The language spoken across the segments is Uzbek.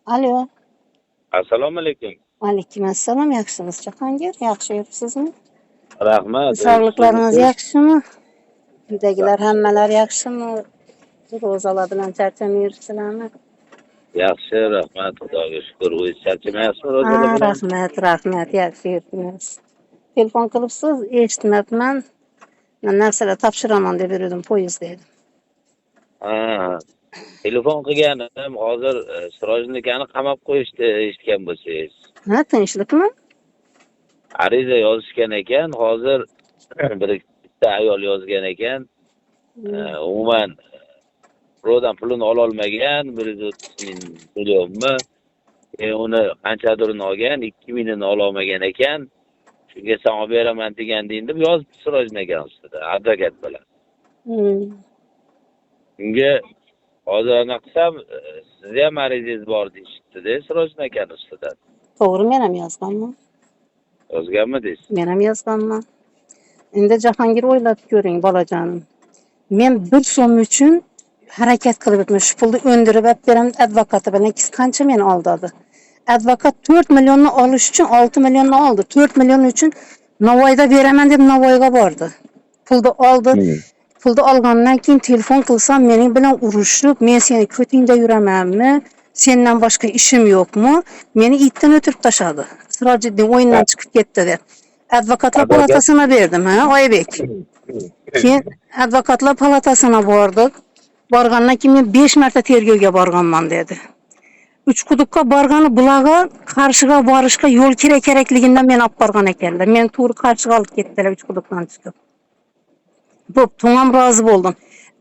Alo. Assalomu alaykum. Alaykum assalom. Yaxshimisiz Jahongir? Yaxshi yuribsizmi? Rahmat. Sog'liqlaringiz Sizniki? yaxshimi? Uydagilar hammalar yaxshimi? Ro'zalar bilan charchamay yuribsizlarmi? Yaxshi, rahmat. Xudoga shukr. O'zingiz charchamayapsizmi Ha, ro'zalar bilan? rahmat. Yaxshi yuribmiz. Telefon qilibsiz, eshitmabman. Men narsalar topshiraman deb yurdim poyezdda edim. Ha. Telefon qilganim hozir Sirojnikani qamab qo'yishdi eshitgan bo'lsangiz. Ha, tinchlikmi? Ariza yozishgan ekan, hozir bir ikkita ayol yozgan ekan. Umuman birovdan pulini ololmagan, 130 ming millionmi? Uni qanchadirini olgan, 2 mingini ololmagan ekan. Shunga sen olib beraman degan deb yozibdi Sirojnikan ustida, advokat bilan. Unga hozir anaqa qilsam, sizni ham arizangiz bor deyishdi-da Sirojnikan ustidan. To'g'ri, men ham yozganman. Yozganmi deysiz? Men ham yozganman. Endi Jahongir o'ylab ko'ring, bolajonim. Men 1 so'm uchun harakat qilib o'tdim. Shu pulni o'ndirib olib beraman advokati bilan. Qancha meni aldadi? Advokat 4 millionni olish uchun 6 millionni oldi. 4 million uchun Navoiyda beraman deb Navoiyga bordi. Pulni oldi. Pulni olgandan keyin telefon qilsam, mening bilan urushib, men seni ko'tingda yuramanmi? Sendan boshqa ishim yo'qmi? Meni itdan o'tirib tashladi. Sirojiddin o'yindan chiqib ketdi deb. Advokatlar palatasına berdim, ha, Oybek. Keyin advokatlar palatasına bordik. Borgandan keyin men 5 marta tergovga borganman dedi. Uchquduqqa borgani bularga qarshiga borishga yo'l kerakligidan meni olib borgan ekanlar. Men to'g'ri qarshiga olib ketdilar Uchquduqdan chiqib. Bo'p, to'g'am rozi bo'ldim.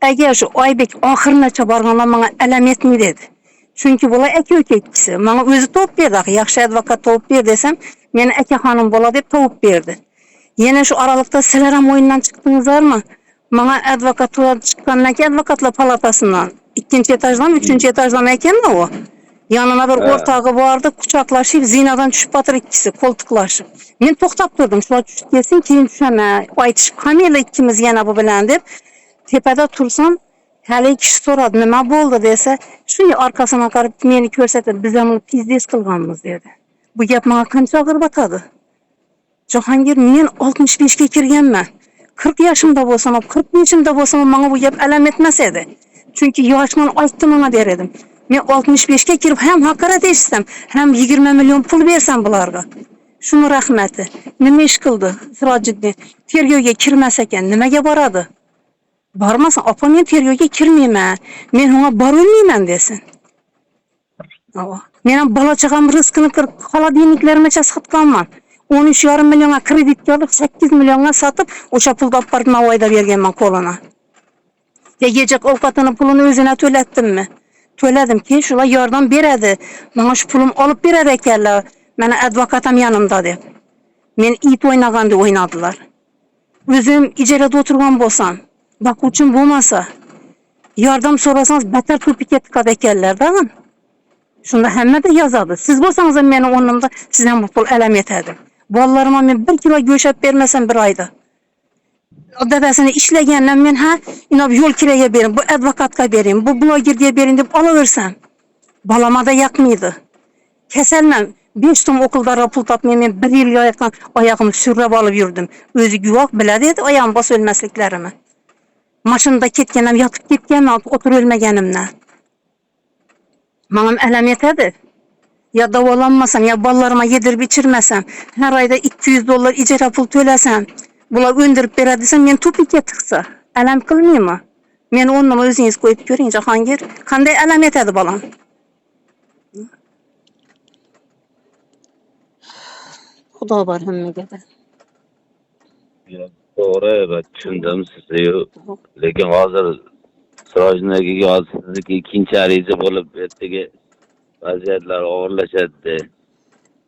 Agar shu Oybek oxirgacha borganlar menga alam etmay dedi. Chunki bular aka-uka ikkisi. Menga o'zi topib berdi. Yaxshi advokat topib ber desam, meni akaxonim bo'ladi deb topib berdi. Yana shu oralikda sizlar ham o'yindan chiqdingizlarmi? Menga advokatura chiqqandan keyin advokatlar palatasidan 2-etajdan 3-etajdan ekanmi u? Yanına bir o'rtog'i bordi, quchoqlashib, zinadan tushib o'tir ikkisi, qo'ltiqlashib. Men to'xtab turdim, shular tushib kelsin, keyin tushaman. Aytishib qamanglar ikkimiz yana bu bilan deb tepada tursam, hali kishi so'radi, nima bo'ldi desa, shu orqasidan qarab meni ko'rsatib, biz ham pizdes qilganmiz dedi. Bu gap menga qancha og'ir botadi? Jahongir, men 65 ga kirganman. 40 yoshimda bo'lsam, 45imda bo'lsam, menga bu gap alam etmas edi. Chunki yoshman aytdim menga der edim. Men 65 ga kirib ham haqorat eshitsam, ham 20 million pul bersam bularga. Shuni rahmati. Nima ish qildi Sirojiddin? Tergovga kirmas ekan, nimaga boradi? Bormasa, opa men tergovga kirmayman. Men unga borolmayman desin. Men ham bola chaqam rizqini qilib, xolodilniklargacha sotganman. 13,5 millionga kreditga olib, 8 millionga sotib, o'sha pulni olib borib Navoiyda berganman qo'lina. Yeyecek ovqatini pulini o'zina to'latdimmi? To'ladim. Keyin shular yordam beradi. Menga shu pulim olib beradi ekanlar. Meni advokatim yonimda deb. Men it o'ynaganda o'ynadilar. O'zim ijarada o'tirgan bo'lsam, boquvchim bo'lmasa, yordam so'rasangiz battar to'pib ketadi ekanlar-da. Shunda hammada yozadi. Siz bo'lsangiz ham meni o'rnimda siz ham bu pul alam etadi. Bolalarimga men 1 kilo go'sht olib bermasam bir oyda. Dadasini ishlagandan men inob yo'l kiraga bering, bu advokatga bering, bu blogerga bering deb olaversam, bolamada yoqmaydi. Kasalman. 5 so'm o'qildan pul topmay men 1 yil oyog'imni surrab olib yurdim. O'zi guvoh biladi edi oyog'im bosib o'lmasliklarimni. Mashinada ketganam, yotib ketganman, o'tirib o'lmaganimdan. Menga alam etadi. Ya davolanmasam, ya bolalarimga yedirib ichirmasam, har oyda $200 ijara pul to'lasam, bular o'ndirib beradi desam, men to'pikka tiqsa, alam qilmaymi? Men o'rnimga o'zingiz qo'yib ko'ring, Jahongir, qanday alam etadi bolam? Xudo bor hammaga. To'g'ri, tushundim sizni. Lekin hozir Sirojnikaga sizniki ikkinchi ariza bo'lib, ertaga vaziyatlar og'irlashadi.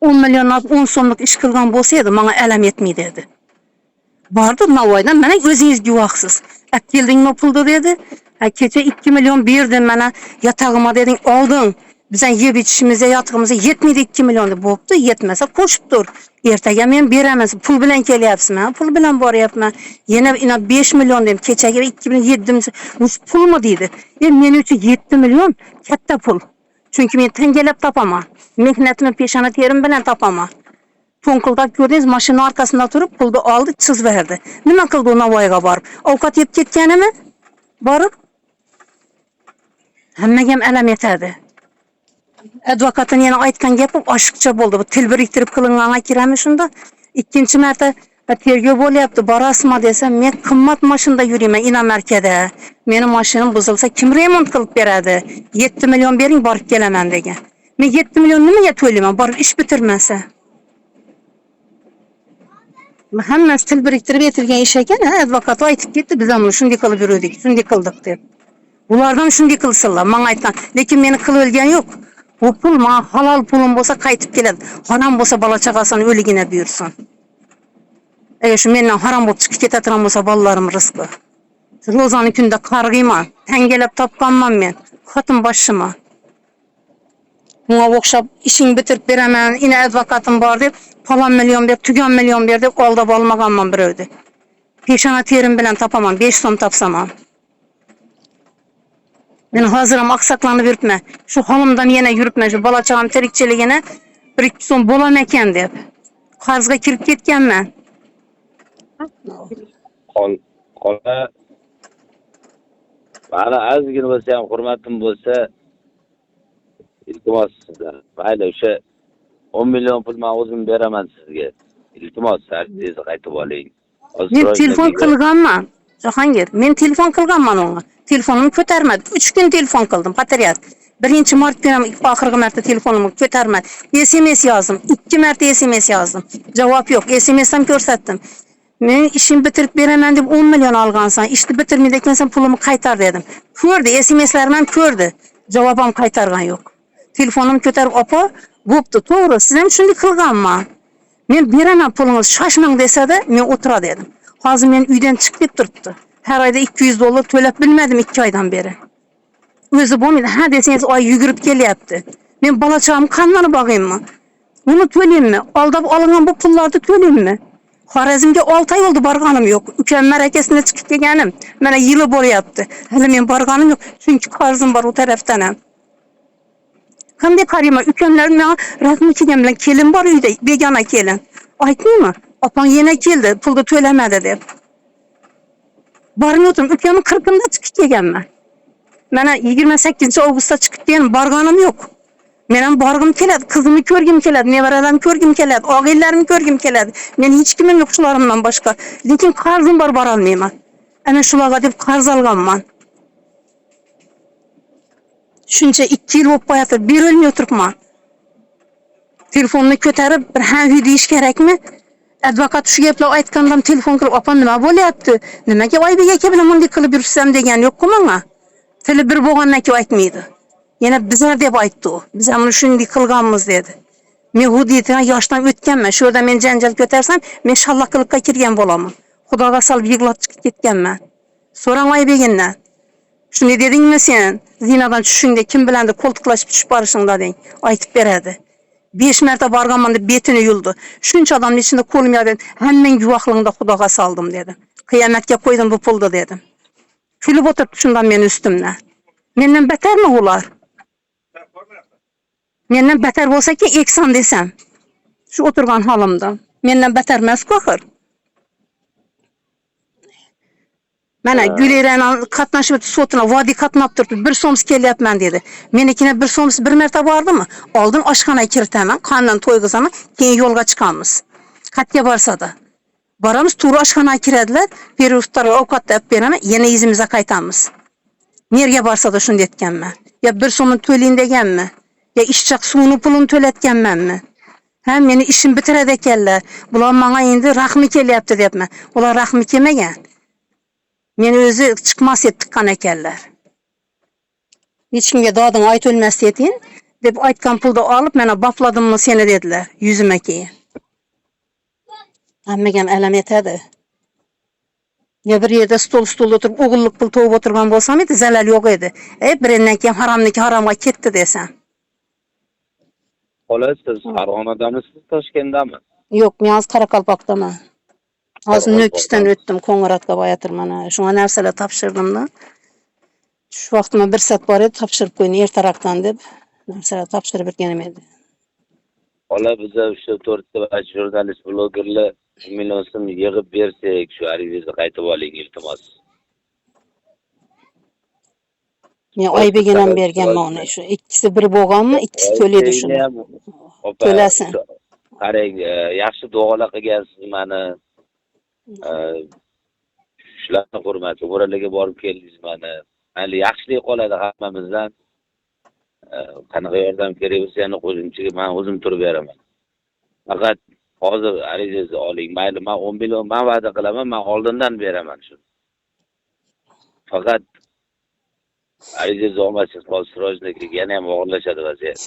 10 million 10 so'mlik ish qilgan bo'lsa edi, menga alam etmaydi dedi. Bordi Navoiydan, mana o'zingiz guvohsiz. Keldingmi pulni dedi. Kecha 2 million berdim, mana yotog'imga deding, olding. Bizdan yeb ichishimizga, yotog'imizga yetmaydi 2 million deb bo'pti, yetmasa qo'shib tur. Ertaga men beraman. Pul bilan kelyapsizmi? Pul bilan boryapman. Yana 5 million dem, kechaga 2 million yedim. Bu pulmi deydi. Men uchun 7 million katta pul. Çünkü men tengelep tapama. Mehnetimi peşana terim bilen tapama. Tonkıldap gördünüz maşının arkasında turup puldu aldı çız verdi. Nima kıldı ona vayga barıp? Avukat yep ketkenimi barıp hammagam alam yetadi. Advokatın yana aytgan gapim aşıkça boldu. Bu til biriktirip kılinganga kiremi şunda. İkinci marta tergov bo'lyapti, borasizmi desam, men qimmat mashinada yurayman ina markada. Mening mashinam buzilsa kim remont qilib beradi? 7 million bering borib kelaman degan. Men 7 million nimaga to'layman? Borib ish bitirmasa. Hammasi til biriktirib etilgan ish ekan, advokat aytib ketdi, biz ham buni shunday qilib yurdik, shunday qildik deb. Bulardan shunday qilsinlar, menga aytgan, lekin meni qilib olgan yo'q. Bu pul menga halol pulim bo'lsa qaytib keladi. Harom bo'lsa bola chaqasini o'ligina buyursin. Eğer şu mendan haram bo'lib chiqib ketadigan bo'lsa bolalarim rizqi. Ro'zani kunda qarg'iyman, tangalab topganman men, xotin boshima. Bunga o'xshab ishing bitirib beraman, ina advokatim bor deb, falon million ber, tugan million ber deb aldab olmaganman birovdi. Peshona terim bilan topaman, 5 so'm topsam ham. Men hozir ham oqsaqlanib yuribman. Shu holimdan yana yuribman, shu bola chaqam tirikchiligini 1-2 so'm bo'lam ekan deb. Qarzga kirib ketganman. Qola bana ozgina bo'lsa ham hurmatim bo'lsa iltimos sizdan. Mayli o'sha 10 million pul men o'zim beraman sizga. Iltimos tez qaytib oling. Men telefon qilganman. Jahongir, men telefon qilganman unga. Telefonimni ko'tarmadi. 3 kun telefon qildim, qataryapti. 1-mart kuni oxirgi marta telefonimni ko'tarmadi. SMS yozdim, 2 marta SMS yozdim. Javob yo'q. SMS ham ko'rsatdim. Men ishim bitirib beraman deb 10 million olgansan, ishni bitirmaydi ekansan, pulimni qaytar dedim. Ko'rdi, SMS'larni ham ko'rdi. Javob ham qaytargan yo'q. Telefonimni ko'tarib, "Opa, bo'pti, to'g'ri, siz ham shunday qilganman. Men beraman pulingizni, shoshmang" desa-da, men o'tira dedim. Hozir men uydan chiqib ketib turibdi. Har oyda 200 dollar to'lab bilmadim 2 oydan beri. O'zi bo'lmaydi, ha desangiz oy yugurib kelyapti. Men bola chaqamni qanday boqaymi? Uni to'layimmi? Aldab olingan bu pullarni to'layimmi? Xorazmga 6 oy oldu borganim yo'q. Ukam marakasine chiqib kelganim. Mana yili bo'lyapti. Hali men borganim yo'q, chunki qarzim bor u tarafdan ham. Qanday qarayman, ukamlar menga rasmiy kelgan bilan kelin bor uyda, begona kelin. Aytmaymi? Opang yana keldi, pulni to'lamadi deb. Bormay o'tirib, ukamni 40-da chiqib kelganman. Mana 28-avgustda chiqib kelgan, borganim yo'q. Men ham borgim keladi, qizimni ko'rgim keladi, nevaralarimni ko'rgim keladi, og'illarimni ko'rgim keladi. Men hech kimim yo'q shularımdan boshqa. Lekin qarzim bor, bora olmayman. Ana shularga deb qarz olganman. Shuncha 2 yil bo'lib qo'yapti, berilmay o'tiribman. Telefonni ko'tarib, bir "ha" deyish kerakmi? Advokat shu gaplar aytgandan telefon qilib, "Opa, nima bo'lyapti? Nimaga Oybek aka bilan bunday qilib yursam" degan yo'q-ku menga. Tili bir bo'lgandan keyin aytmaydi. Yana bizlar deb aytdi u. Biz ham shunday qilganmiz dedi. Men hududdan yoshdan o'tganman. Shu yerda men janjal ko'tarsam, men shallaqlikka kirgan bo'laman. Xudoga solib yig'lab chiqib ketganman. So'rang Oybegindan. Shunday dedingmi sen? Zinadan tushishingda kim bilan qo'ltiqlashib tushib borishingda deng. Aytib beradi. 5 marta borganman deb betini yuldi. Shuncha odamning ichida qo'lim yo'q, hammaning guvohligida Xudoga soldim dedi. Qiyomatga qo'ydim bu pulni dedim. Kulib o'tiribdi shundan men üstümden. Mendan betermi ular? Mendan beter bo'lsa-ki, eksan desam. Shu o'tirgan holimda. Mendan beter emas-ku axir. Mana Güleraning qatnashib sotuna vodiy qatnab turibdi. 1 so'm kelyapman dedi. Menikine 1 so'm 1 marta bordimi? Oldin oshxonaga kiritaman, qondan to'yg'izaman, keyin yo'lga chiqamiz. Qayerga borsa-da. Boramiz, to'g'ri oshxonaga kiradilar, peruvtlar ovqat deb beraman, yana izimizga qaytamiz. Nerga borsa-da shunday aytganman. Ya 1 so'mni to'laying deganmi? Ya ishchiq suvni pulini to'latganmanmi? Ha, meni ishim bitiradi ekanlar. Bular menga endi rahmi kelyapti deyapman. Ular rahmi kelmagan. Meni o'zi chiqmas etdiqqan ekanlar. Hech kimga doding ayt o'lmas deding, deb aytgan pulni olib, mana bopladimmi seni dedilar, yuzima keyin. Hammagam alam etadi. Ya bir yerda stol o'tirib, o'g'illik pul to'g'ib o'tirgan bo'lsam edi, zalal yo'q edi. Birindan keyin haromniki haromga ketdi desam. Xolos, siz Farg'onadamisiz, Toshkentdami? Yo'q, men hozir Qoraqalpoqdaman. Hozir Nukusdan o'tdim, Qo'ng'irotga boyatirman. Shunga narsalar topshirdim-da. Shu vaqtma 1 soat bor edi, topshirib qo'ying ertaroqdan deb. narsalar topshirib berganim edi. Ola biza shu 4 jurnalist blogerlar 1 million so'm yig'ib bersak, shu arizingizni qaytib oling iltimos. Men Oybegin ham berganman uni. Shu ikkisi bir bo'lganmi? Ikkisi to'laydi shuni. Opa, To'lasin. qarang, yaxshi duolar qilgansiz meni. Shularni hurmati, o'ralarga borib keldingiz meni. Mayli yaxshilik qoladi hammamizdan. Qanaqa yordam kerak bo'lsa, yana o'zimchaga men o'zim turib beraman. Faqat hozir arizingizni oling. Mayli, men 10 million men va'da qilaman, men oldindan beraman shuni. Faqat arizingizni olmasangiz, hozir Sirojnikiga yana ham og'irlashadi vaziyat.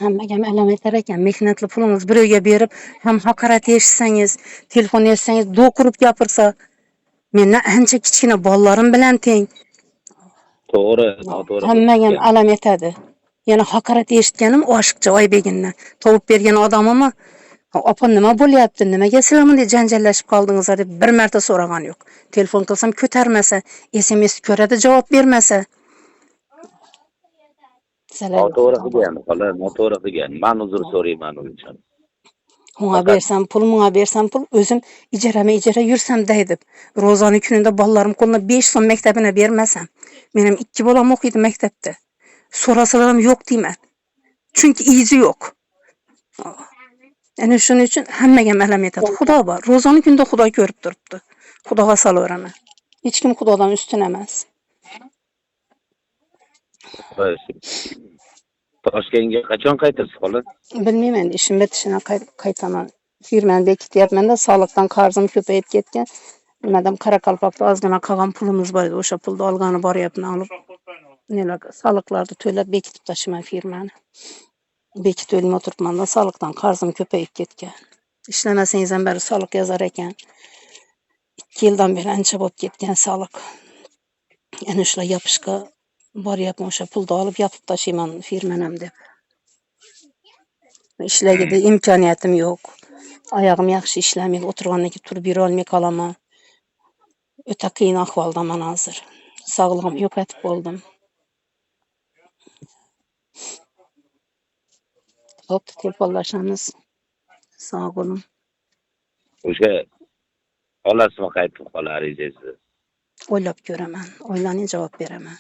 Hammaga ham alam aytar ekan, mehnatli pulingiz birovga berib, ham haqorat eshitsangiz, telefon eshitsangiz, do'qirib gapirsa, men ancha kichkina bolalarim bilan teng. To'g'ri, noto'g'ri. Hammaga ham alam etadi. Yana haqorat eshitganim oshiqcha Oybegindan. Tovib bergan odamimi? Opa nima bo'lyapti? Nimaga sizlar bunday janjallashib qoldingiz deb bir marta so'ragan yo'q. Telefon qilsam ko'tarmasa, SMS ko'radi, javob bermasa. Noto'g'ri qilgan, xola, noto'g'ri qilgan. Men uzr so'rayman uning uchun. Unga bersam pul, bunga bersam pul, o'zim ijara yursam deydi. Ro'zani kunida bolalarim qo'lina 5 so'm maktabini bermasam, men ham 2 bolam o'qiydi maktabda. So'rasalar ham yo'q deyman. Chunki izi yo'q. Ana shuning uchun hammaga alam etadi. Xudo bor. Ro'zani kunida Xudo ko'rib turibdi. Xudoga solaveraman. Hech kim Xudodan ustun emas. Toshkentga qachon qaytasiz, xola? Bilmayman, ishim bitishini qaytaman. Firmani bekityapman-da, soliqdan qarzim ko'payib ketgan. Nimadan Qoraqalpoqda ozgina qolgan pulimiz bor edi, o'sha pulni olgani boryapman, olib. Nelar soliqlarni to'lab bekitib tashiman firmani. Bekitib o'lmay o'tiribman-da, soliqdan qarzim ko'payib ketgan. Ishlamasangiz ham bari soliq yozar ekan. 2 yildan beri ancha bo'lib ketgan soliq. Yana shular yopishga boryapman, o'sha pulni olib yopib tashiyman firmanam deb. Ishlagida imkoniyatim yo'q. Oyog'im yaxshi ishlamaydi, o'tirgandan keyin turib yura olmay qolaman. O'ta qiyin ahvoldaman hozir. Sog'lig'im yo'qotib bo'ldim. Xo'p, telefonlashamiz. Sog' bo'ling. O'sha olasizmi qaytib qolar arizingizni? O'ylab ko'raman. O'ylanib javob beraman.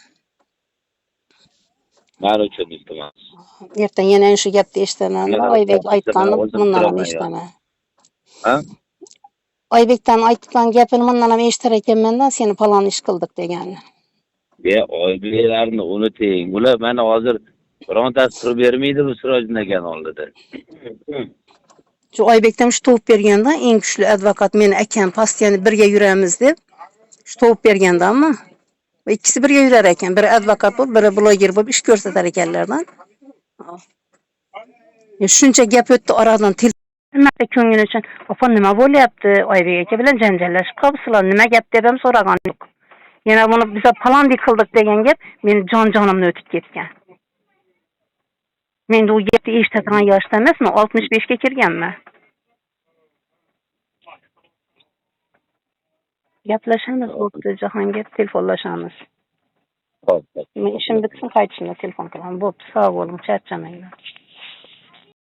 Men uchun iltimos. Ertaga yana shu gapni eshitaman. Oybek aytganini bundan ham eshitaman. Ha? Oybekdan aytgan gapini bundan ham eshitar ekanman-da, seni falon ish qildik deganini. Oybeklarni unuting. Ular mana hozir birontasi turib bermaydi bu Sirojin akani oldida. Shu Oybekdan shu tovib berganda eng kuchli advokat meni akam postiyani birga yuramiz deb shu tovib bergandanmi? Va ikkisi birga yurar ekan. Biri advokat bo'lib, biri bloger bo'lib ish ko'rsatar ekanlardan. Shuncha gap o'tdi oradan tilmadi ko'ngli uchun. Opa nima bo'lyapti? Oybek aka bilan janjallashib qolibsizlar. Nima gap deb ham so'ragan yo'q. Yana buni biz palondek qildik degan gap meni jon-jonimni o'tib ketgan. Men bu gapni eshitadigan yoshda emasman, 65 ga kirganman. Gaplashamiz, bo'pti, Jahongir, telefonlashamiz. Xo'p. Men ishim bitsin, qaytishimda telefon qilaman. Bo'pti, sog' bo'ling, charchamanglar.